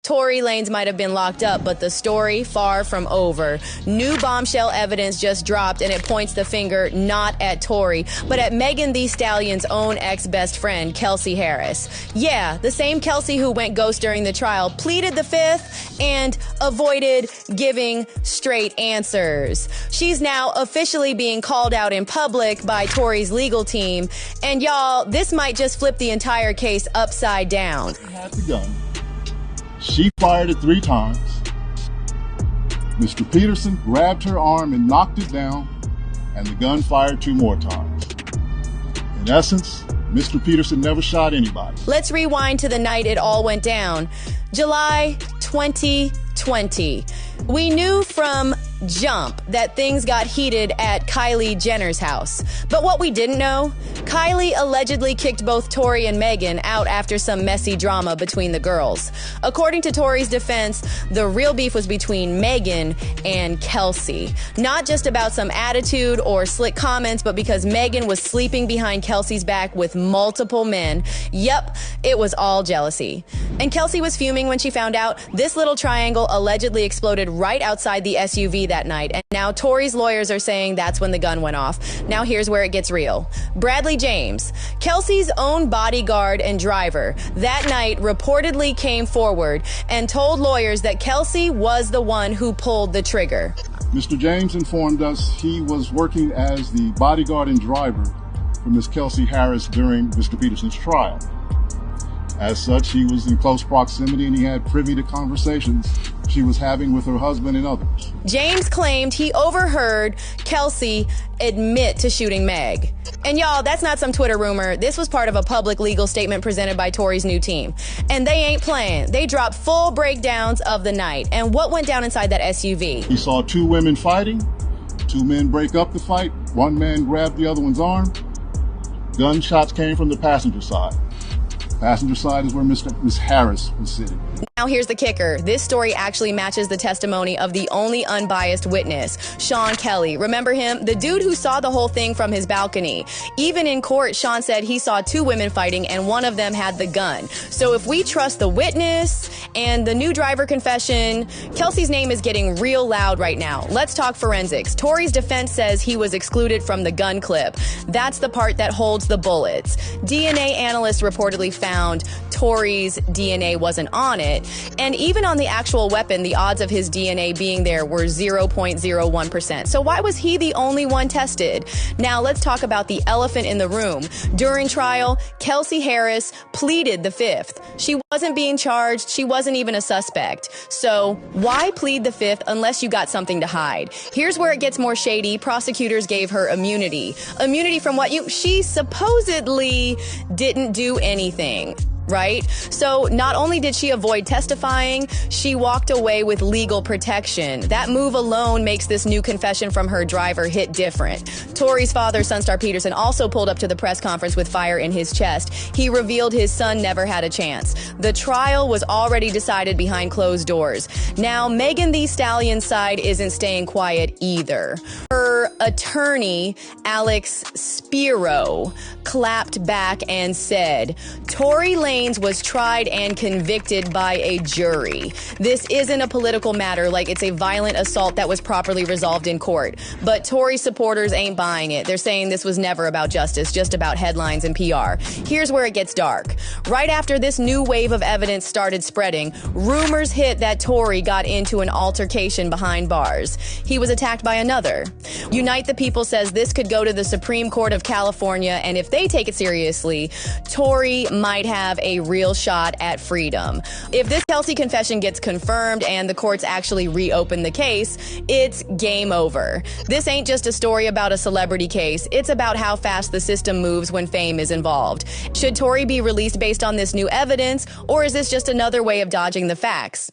Tory Lanez might have been locked up, but the story far from over. New bombshell evidence just dropped, and it points the finger not at Tory, but at Megan Thee Stallion's own ex-best friend, Kelsey Harris. Yeah, the same Kelsey who went ghost during the trial, pleaded the fifth, and avoided giving straight answers. She's now officially being called out in public by Tory's legal team, and y'all, this might just flip the entire case upside down. She had the gun. She fired it 3 times. Mr. Peterson grabbed her arm and knocked it down, and the gun fired 2 more times. In essence, Mr. Peterson never shot anybody. Let's rewind to the night it all went down. July 2020. We knew from jump that things got heated at Kylie Jenner's house. But what we didn't know, Kylie allegedly kicked both Tory and Megan out after some messy drama between the girls. According to Tory's defense, the real beef was between Megan and Kelsey. Not just about some attitude or slick comments, but because Megan was sleeping behind Kelsey's back with multiple men. Yep, it was all jealousy. And Kelsey was fuming when she found out this little triangle allegedly exploded right outside the SUV that night. And now Tory's lawyers are saying that's when the gun went off. Now here's where it gets real. Bradley James, Kelsey's own bodyguard and driver, that night reportedly came forward and told lawyers that Kelsey was the one who pulled the trigger. Mr. James informed us he was working as the bodyguard and driver for Ms. Kelsey Harris during Mr. Peterson's trial. As such, he was in close proximity and he had privy to conversations she was having with her husband and others. James claimed he overheard Kelsey admit to shooting Meg. And y'all, that's not some Twitter rumor. This was part of a public legal statement presented by Tory's new team. And they ain't playing. They dropped full breakdowns of the night and what went down inside that SUV. He saw 2 women fighting, 2 men break up the fight, 1 man grabbed the other one's arm. Gunshots came from the passenger side. Passenger side is where Miss Harris was sitting. Now here's the kicker. This story actually matches the testimony of the only unbiased witness, Sean Kelly. Remember him? The dude who saw the whole thing from his balcony. Even in court, Sean said he saw 2 women fighting and one of them had the gun. So if we trust the witness and the new driver confession, Kelsey's name is getting real loud right now. Let's talk forensics. Tory's defense says he was excluded from the gun clip. That's the part that holds the bullets. DNA analysts reportedly found Tory's DNA wasn't on it. And even on the actual weapon, the odds of his DNA being there were 0.01%. So why was he the only one tested? Now let's talk about the elephant in the room. During trial, Kelsey Harris pleaded the fifth. She wasn't being charged. She wasn't even a suspect. So why plead the fifth unless you got something to hide? Here's where it gets more shady. Prosecutors gave her immunity. Immunity from what? She supposedly didn't do anything. Right? So not only did she avoid testifying, she walked away with legal protection. That move alone makes this new confession from her driver hit different. Tory's father, Sunstar Peterson, also pulled up to the press conference with fire in his chest. He revealed his son never had a chance. The trial was already decided behind closed doors. Now, Megan Thee Stallion's side isn't staying quiet either. Her attorney, Alex Spiro, clapped back and said, Tory Lanez was tried and convicted by a jury. This isn't a political matter like it's a violent assault that was properly resolved in court. But Tory supporters ain't buying it. They're saying this was never about justice, just about headlines and PR. Here's where it gets dark. Right after this new wave of evidence started spreading, rumors hit that Tory got into an altercation behind bars. He was attacked by another. Unite the People says this could go to the Supreme Court of California, and if they take it seriously, Tory might have a real shot at freedom. If this Kelsey confession gets confirmed and the courts actually reopen the case, it's game over. This ain't just a story about a celebrity case. It's about how fast the system moves when fame is involved. Should Tory be released based on this new evidence, or is this just another way of dodging the facts?